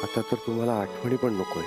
आता तर तुम्हाला आठवणी पण नकोय.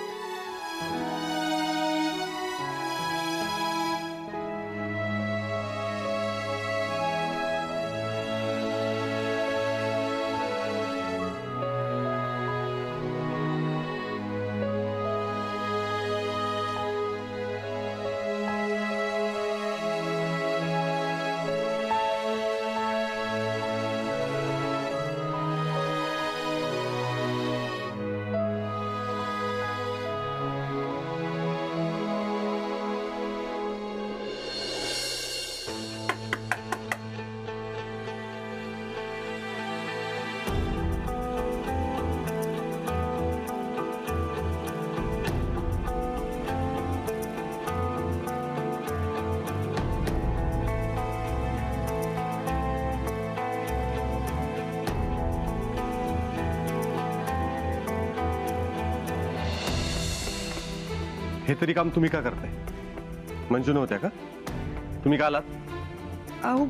हे तरी काम तुम्ही का करताय? मंजू नव्हत्या का? तुम्ही का आलात? अहो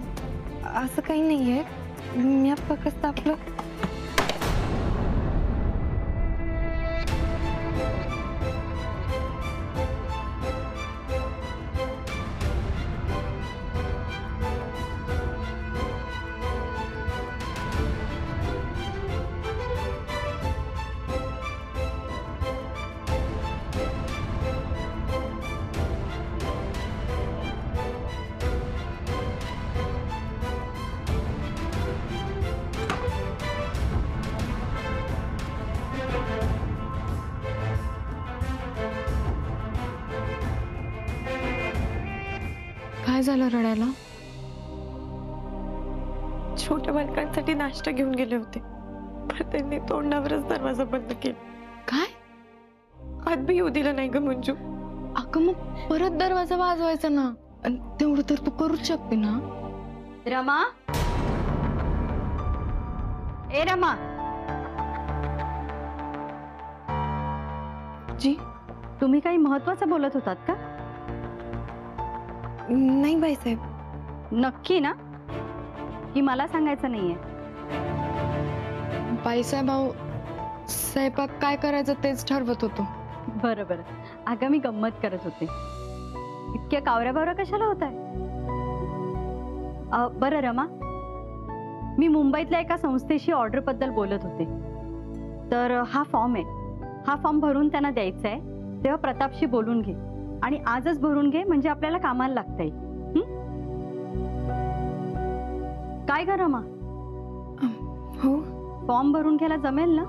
असं काही नाहीये, मी फक्त आपलं काय झालं रडायला? छोट्या बालकांसाठी नाश्ता घेऊन गेले होते, पण त्यांनी तोंडावरच दरवाजा बंद केला. काय? हात बी येऊ दिला नाही ग मंजू. अगं मग परत दरवाजा वाजवायचा ना, तेवढं तर तू करूच शकते ना. रमा, ए रमा. जी? तुम्ही काही महत्वाचं बोलत होतात का? नाही बाईसाहेब. नक्की ना की मला सांगायचं नाहीये? बाईसाहेब अहो, स्वयंपाक काय करायचं तेच ठरवत होतो. बरं बरं, अगं मी गंमत करत होते. इतक्या कावऱ्या बावऱ्या कशाला होत आहे? बरं रमा, मी मुंबईतल्या एका संस्थेशी ऑर्डर बद्दल बोलत होते. तर हा फॉर्म आहे, हा फॉर्म भरून त्यांना द्यायचा आहे. तेव्हा प्रतापशी बोलून घे आणि आजच भरून घे, म्हणजे आपल्याला कामाला लागता येईल. काय ग रमा? हो. फॉर्म भरून घ्यायला जमेल ना?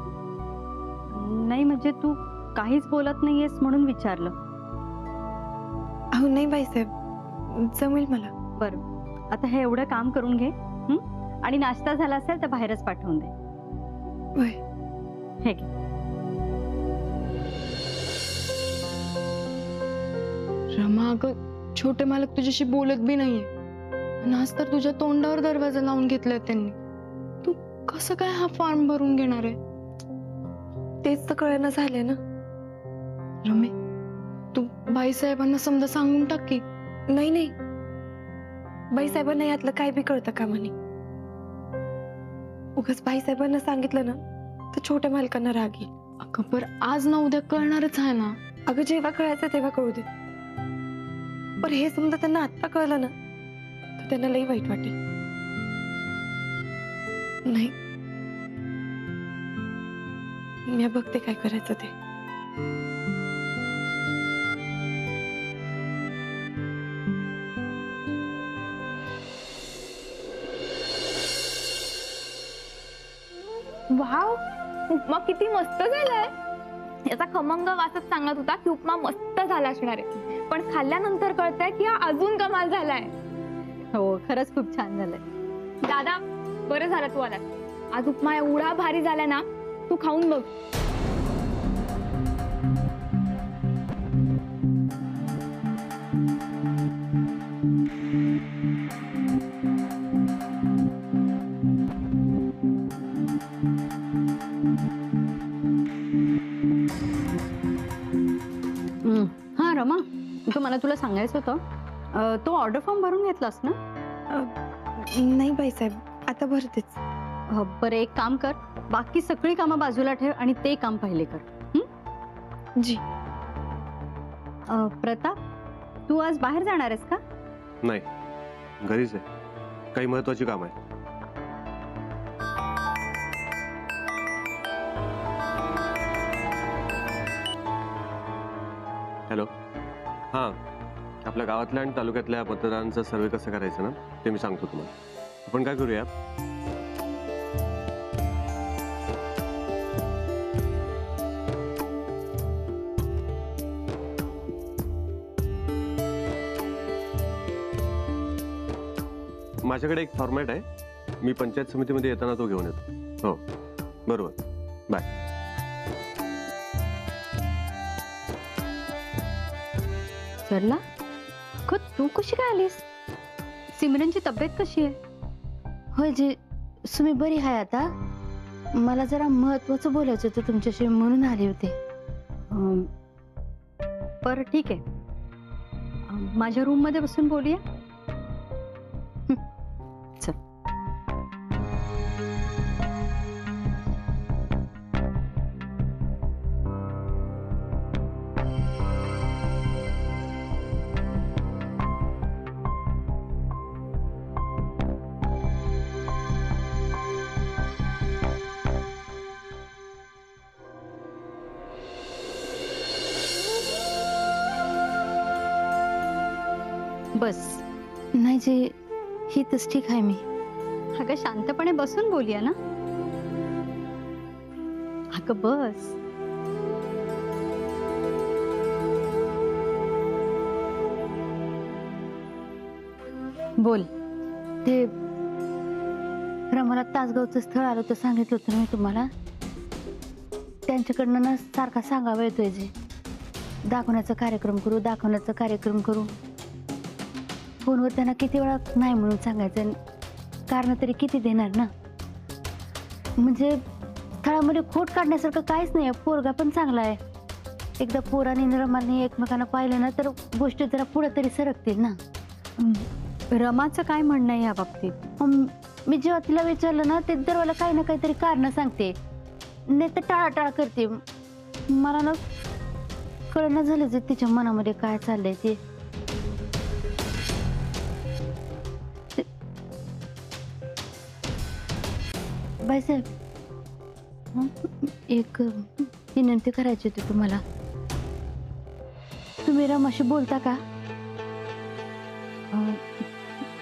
नाही म्हणजे तू काहीच बोलत नाहीयेस म्हणून विचारलं. अहो नाही बाईसाहेब, जमेल मला. बरं, आता हे एवढं काम करून घे आणि नाश्ता झाला असेल तर बाहेरच पाठवून दे. होय. हे घे. रमा अगं, छोटे मालक तुझ्याशी बोलत बी नाहीये आणि आज तर तुझ्या तोंडावर दरवाजा लावून घेतलाय त्यांनी. तू कसं काय हा फॉर्म भरून घेणार आहे? तेच तर कळेना झालंय ना. रमे, तू बाईसाहेबांना समजा सांगून टाक की. नाही नाही, बाईसाहेबांना यातलं काय बी कळतं का म्हणे. उगाच बाईसाहेबांना सांगितलं ना तर छोट्या मालकांना राग येईल. अगं पर आज ना उद्या कळणारच आहे ना. अगं जेव्हा कळायचं तेव्हा कळू दे. पण हे समजा त्यांना आत्ता कळलं ना तर त्यांना लई वाईट वाटेल. नाही, मी बघते काय करायचं ते. वाव, उपमा किती मस्त झालाय. याचा खमंग वासच सांगत होता की उपमा मस्त झाला असणार आहे, पण खाल्ल्यानंतर कळतंय की हा अजून कमाल झालाय. हो, खरंच खूप छान झालंय. दादा, बरं झालं तू आलास. आज उपमा एवढा भारी झाला ना, तू खाऊन बघ. हा रमा, मला तुला सांगायचं होतं, तो ऑर्डर फॉर्म भरून घेतलास ना? नाही बाईसाहेब, आता भरतेच. बरं एक काम कर, बाकी सगळी कामं बाजूला ठेव आणि ते काम पहिले कर. जी. प्रताप, तू आज बाहेर जाणार आहेस का? नाही, घरीच आहे. काही महत्वाची काम आहे. हॅलो. हां, आपल्या गावातल्या आणि तालुक्यातल्या मतदारांचा सर्वे कसं करायचं ना ते मी सांगतो तुम्हाला. आपण काय करूया, माझ्याकडे एक फॉर्मॅट आहे. मी पंचायत समितीमध्ये येताना तो घेऊन येतो. हो, बरोबर. बाय. सरला, अगं तू कशी काय आलीस? सिमरनची तब्येत कशी आहे? होय जी, सुमी बरी आहे आता. मला जरा महत्वाचं बोलायचं होतं तुमच्याशी म्हणून आले होते. बरं ठीक आहे, माझ्या रूम मध्ये बसून बोलूया. चल. बस. नाही जी, ही तस ठीक आहे मी. अगं शांतपणे बसून बोलूया ना. अगं बस. बोल. ते रमाला तासगावचं स्थळ आलं तर सांगितलं होतं ना मी तुम्हाला. त्यांच्याकडनं ना सारखा सांगावा येतोय जी, दाखवण्याचा कार्यक्रम करू. फोनवर त्यांना किती वेळा नाही म्हणून सांगायचं, कारण तरी किती देणार ना. म्हणजे स्थळामध्ये खोट काढण्यासारखं काहीच नाही. पोरगा पण चांगला आहे. एकदा पोराने रमाने एकमेकांना पाहिलं ना तर गोष्टी जरा पुढे तरी सरकतील ना. रमाचं काय म्हणणं आहे या बाबतीत? मी जेव्हा तिला विचारलं ना ते दर वेळेला काही ना काहीतरी कारण सांगते, नाही तर टाळाटाळ करते. मला ना कळना झालं जे तिच्या मनामध्ये काय चाललंय ते. बाईसाहेब, एक विनंती करायची होती तुम्हाला. तुम्ही रमाशी बोलता का?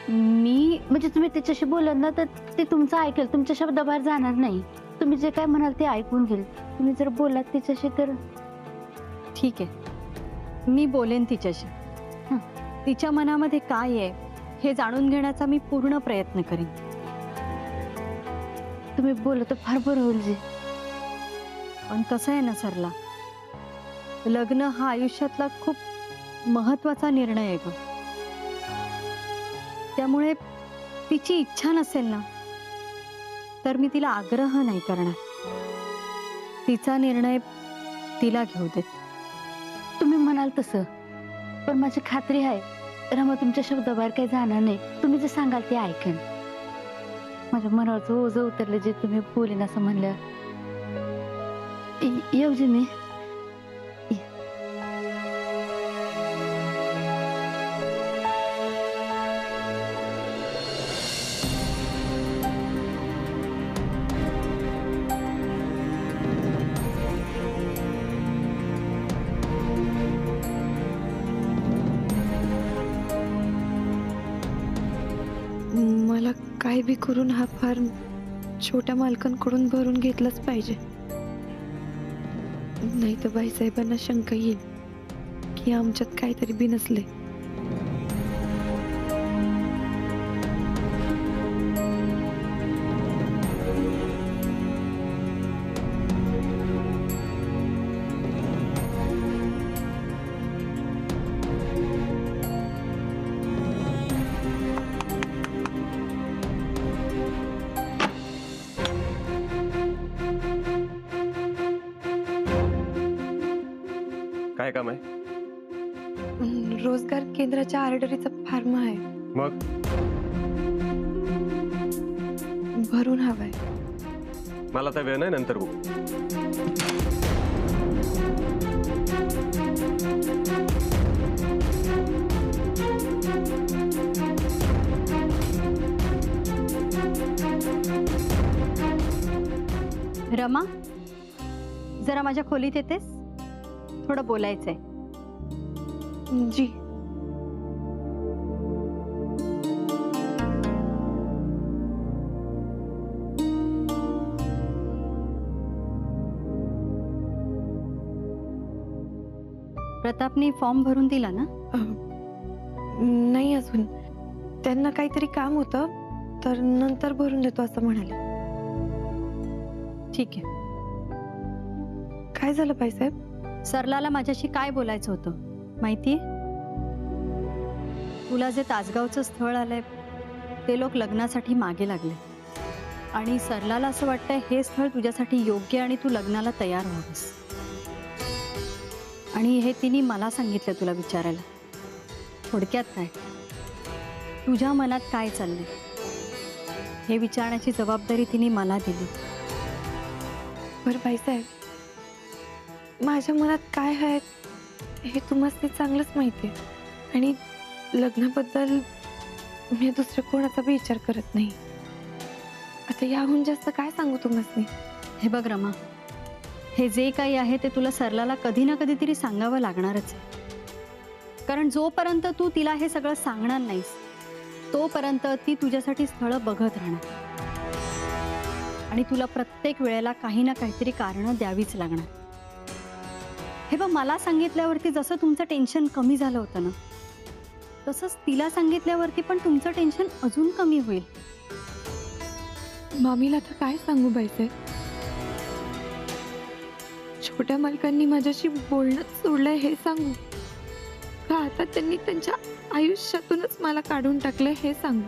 मी म्हणजे तुम्ही तिच्याशी बोलाल ना तर ते तुमचं ऐकेल, तुमच्या शब्दाबाहेर जाणार नाही. तुम्ही जे काय म्हणाल ते ऐकून घेईल. तुम्ही जर बोलात तिच्याशी तर ठीक आहे, मी बोलेन तिच्याशी. तिच्या मनामध्ये काय आहे हे जाणून घेण्याचा मी पूर्ण प्रयत्न करेन. तुम्ही बोललं तर फार बरं होईल जी. पण कसं आहे ना सरला, लग्न हा आयुष्यातला खूप महत्वाचा निर्णय आहे ग. त्यामुळे तिची इच्छा नसेल ना तर मी तिला आग्रह नाही करणार. तिचा निर्णय तिला घेऊ देत. तुम्ही म्हणाल तसं, पण माझी खात्री आहे रमा तुमच्या शब्दाबाहेर काही जाणार नाही. तुम्ही जे सांगाल ते ऐकेन. माझ्या मनावरचं ओझं उतरलं जे तुम्ही बोलेन असं म्हणलं. येऊ जी मी. मला काय बी करून हा फार्म छोट्या मालकांकडून भरून घेतलाच पाहिजे. नाही तर बाईसाहेबांना शंका येईल की आमच्यात काहीतरी बिनसले. काय काम आहे? रोजगार केंद्राच्या आर्डरीचा फार्म आहे. मग भरून हवंय. मला आता वेळ नाही, नंतर बघू. रमा, जरा माझ्या खोलीत येतेस? थोडं बोलायचंय. जी. प्रतापनी फॉर्म भरून दिला ना? नाही अजून. त्यांना काहीतरी काम होतं तर नंतर भरून देतो असं म्हणाले. ठीक आहे. काय झालं बाईसाहेब? सरलाला माझ्याशी काय बोलायचं होतं माहितीये? तुला जे तासगावचं स्थळ आलंय ते लोक लग्नासाठी मागे लागले आणि सरलाला असं वाटतंय हे स्थळ तुझ्यासाठी योग्य आणि तू लग्नाला तयार व्हावंस. आणि हे तिने मला सांगितलं तुला विचारायला. थोडक्यात काय, तुझ्या मनात काय चाललंय हे विचारण्याची जबाबदारी तिने मला दिली. बरं बाईसाहेब, माझ्या मनात काय आहे हे तुम्हाला चांगलंच माहिती आहे. आणि लग्नाबद्दल मी दुसऱ्या कोणाचा बी विचार करत नाही. आता याहून जास्त काय सांगू तुम्हाला? हे बघ रमा, हे जे काही आहे ते तुला सरलाला कधी ना कधीतरी सांगावं लागणारच आहे. कारण जोपर्यंत तू तिला हे सगळं सांगणार नाहीस तोपर्यंत ती तुझ्यासाठी स्थळं बघत राहणार आणि तुला प्रत्येक वेळेला काही ना काहीतरी कारणं द्यावीच लागणार. हे बघ, मला सांगितल्यावरती जसं तुमचं टेन्शन कमी झालं होतं ना, तसंच तिला सांगितल्यावरती पण तुमचं टेन्शन अजून कमी होईल. मामीला आता काय सांगू बाईसाहेब? छोट्या मालकांनी माझ्याशी बोलणं सोडलंय हे सांगू का आता त्यांनी त्यांच्या आयुष्यातूनच मला काढून टाकलंय हे सांगू?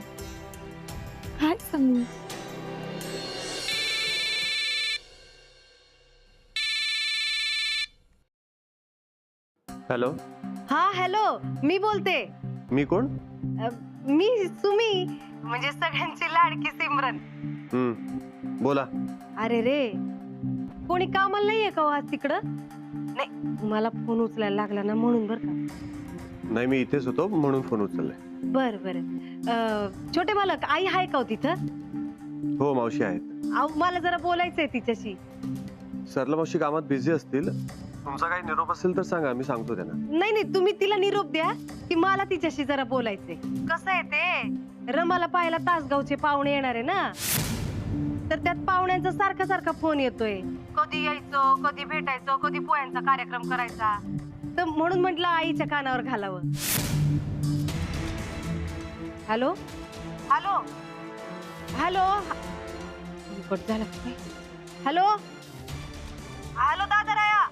काय सांगू? हॅलो, हा हॅलो, मी बोलते. मी कोण? मी सुमी, म्हणजे सगळ्यांची लाडकी सिमरन. बोला. अरे रे, कोणी कामाला नाहीये का हो आज तिकडं? नाही, मला फोन उचलायला लागला ना म्हणून बर का. नाही, मी इथेच होतो म्हणून फोन उचललाय. बर बर. छोटे मालक, आई आहे का हो तिथं? हो, मावशी आहेत. अहो, मला जरा बोलायचंय तिच्याशी. सरला मावशी कामात बिझी असतील. तुमचा काही निरोप असेल तर सांगा, मी सांगतो त्यांना. नाही नाही, तुम्ही तिला निरोप द्या की मला तिच्याशी जरा बोलायचंय. कसं आहे ते, रमाला पाहायला तासगावचे पाहुणे येणार आहे ना, तर त्यात पाहुण्यांचा सारखा सारखा फोन येतोय. कधी यायचो, कधी भेटायचो, कधी पोयांचा कार्यक्रम करायचा. तर म्हणून म्हटलं आईच्या कानावर घालावं. हॅलो हॅलो हॅलो, कट झाला. हॅलो हॅलो दादाराया.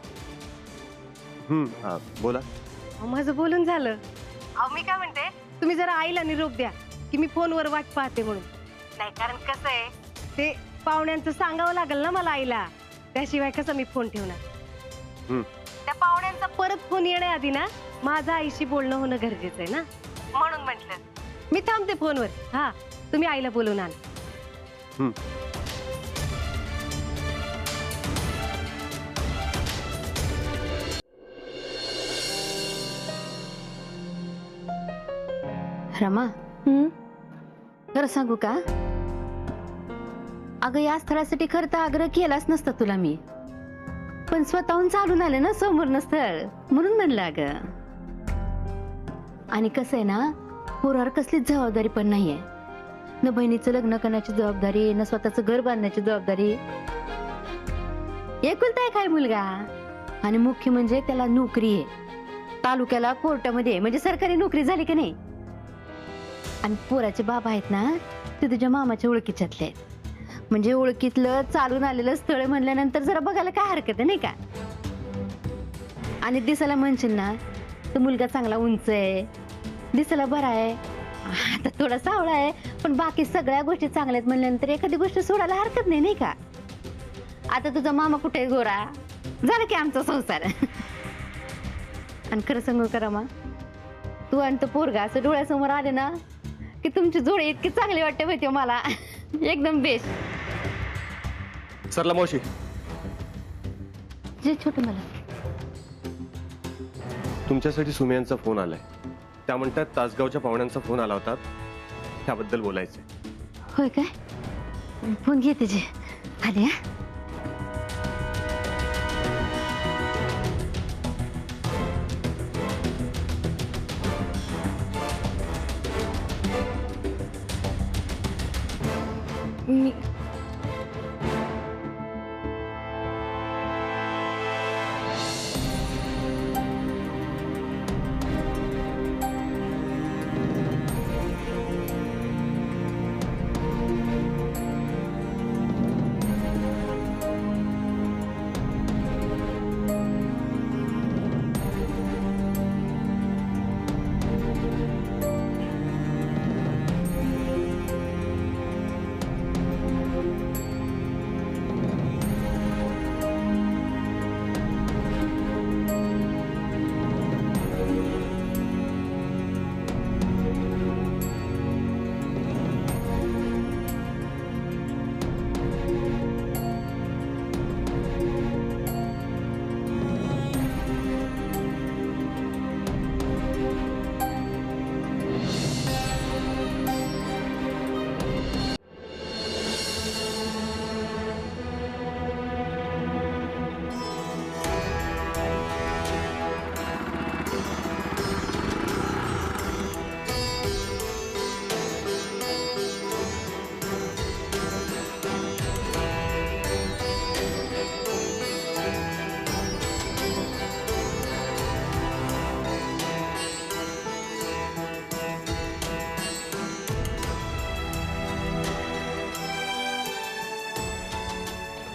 हा, बोला. अहो, माझं बोलून झालं. अहो, मी काय म्हणते, तुम्ही जरा आईला निरोप द्या की मी फोनवर वाट पाहते म्हणून. नाही, कारण कसं आहे ते पाहुण्यांचं सांगावं लागेल ना मला आईला, त्याशिवाय कसं मी फोन ठेवणार. त्या पाहुण्यांचा परत फोन येण्याआधी ना माझं आईशी बोलणं होणं गरजेचं आहे ना, म्हणून म्हटलं मी थांबते फोनवर. हा, तुम्ही आईला बोलून आण. रमा, खरं सांगू का? अगं, या स्थळासाठी खरं तर आग्रह केलाच नसता तुला मी, पण स्वतःहून चालून आले ना समोर स्थळ म्हणून म्हणलं. अगं, आणि कसं आहे ना, पोरावर कसलीच जबाबदारी पण नाहीये. न बहिणीचं लग्न करण्याची जबाबदारी, न स्वतःचं घर बांधण्याची जबाबदारी. एकुलता एक आहे मुलगा, आणि मुख्य म्हणजे त्याला नोकरी आहे. तालुक्याला कोर्टामध्ये आहे, म्हणजे सरकारी नोकरी झाली की नाही. आणि पोराचे बाबा आहेत ना, ते तुझ्या मामाच्या ओळखीच्यातले आहेत. म्हणजे ओळखीतलं चालून आलेलं स्थळ म्हणल्यानंतर जरा बघायला काय हरकत आहे, नाही का? आणि दिसायला म्हणशील ना तर मुलगा चांगला उंच आहे, दिसायला बरा आहे, आता थोडा सावळा आहे, पण बाकी सगळ्या गोष्टी चांगल्या आहेत म्हणल्यानंतर एखादी गोष्ट सोडायला हरकत नाही, नाही का? आता तुझा मामा कुठे आहे गोरा, झालं की आमचा संसार. आणि खरं सांगू का रमा, तू आणि तो पोरगा असं डोळ्यासमोर आले ना की तुमची जोडी इतकी चांगली वाटते माहिती मला. एकदम बेस्ट. सरला मावशी, जे छोटे मला तुमच्यासाठी सुमियांचा फोन आलाय. त्या म्हणतात तासगावच्या पाहुण्यांचा फोन आला होता, त्याबद्दल बोलायचंय. होय काय फोन घेते जे आली हा. मी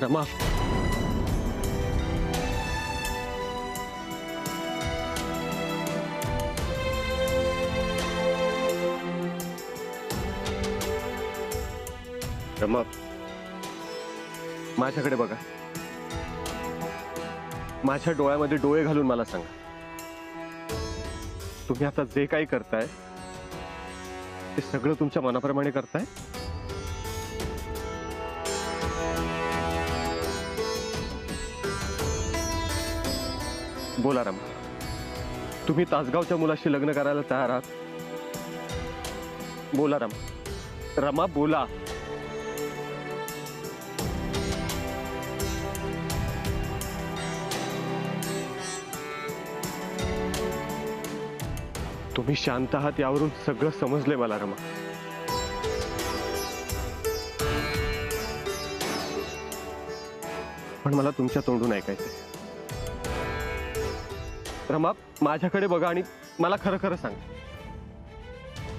रमा, रमा, माझ्याकडे बघा. माझ्या डोळ्यामध्ये डोळे घालून मला सांगा, तुम्ही आता जे काही करताय ते सगळं तुमच्या मनाप्रमाणे करताय? बोला रमा, तुम्ही तासगावच्या मुलाशी लग्न करायला तयार आहात? बोला रमा, रमा बोला. तुम्ही शांत आहात यावरून सगळं समजलंय मला रमा. पण मला तुमच्या तोंडून ऐकायचंय. रमा, माझ्याकडे बघा आणि मला खरं खरं सांगा.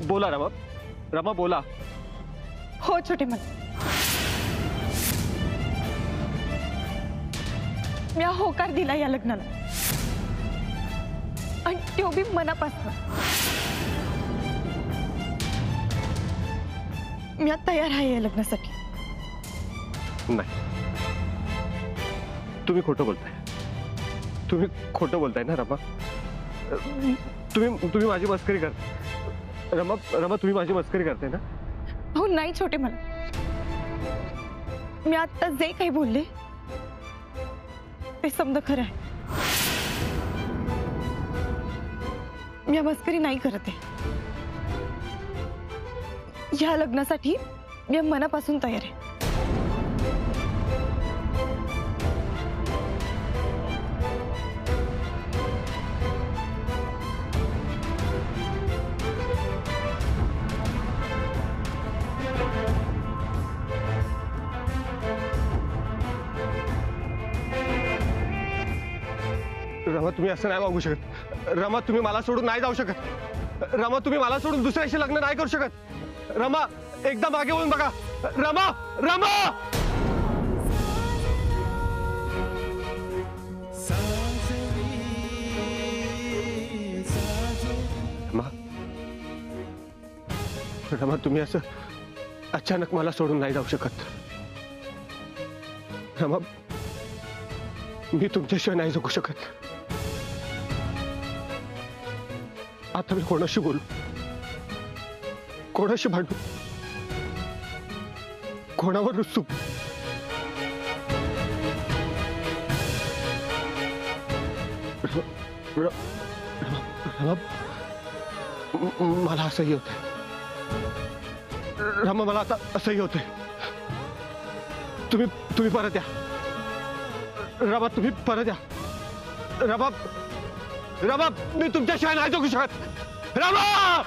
बोला रमा, रमा बोला. हो छोटे मला, मी होकार दिला या लग्नाला, आणि तो बी मनापासून. मी आता तयार आहे या लग्नासाठी. नाही, तुम्ही खोटं बोलताय. तुम्ही खोटं बोलताय ना रमा. तुम्ही माझी मस्करी करताय रमा. रमा, तुम्ही माझी मस्करी करताय ना? हो नाही छोटे मला, मी आता जे काही बोलले ते समजा खरं आहे. मी मस्करी नाही करत आहे. या लग्नासाठी मी मनापासून तयार आहे. रमा, तुम्ही असं नाही वागू शकत. रमा, तुम्ही मला सोडून नाही जाऊ शकत. रमा, तुम्ही मला सोडून दुसऱ्याशी लग्न नाही करू शकत. रमा, एकदा मागे वळून बघा. रमा, रमा. रमा, रमा, तुम्ही असं अचानक मला सोडून नाही जाऊ शकत. रमा, मी तुमच्याशिवाय नाही जगू शकत. आता मी कोणाशी बोलू, कोणाशी भांडू? कोणावर रुसू? रमा, मला असंही होतंय. रमा, मला आता असंही होतंय. तुम्ही परत या. रमा, तुम्ही परत या. रमा, रमा, मी तुमच्याशिवाय नाही जगू शकत. रमा!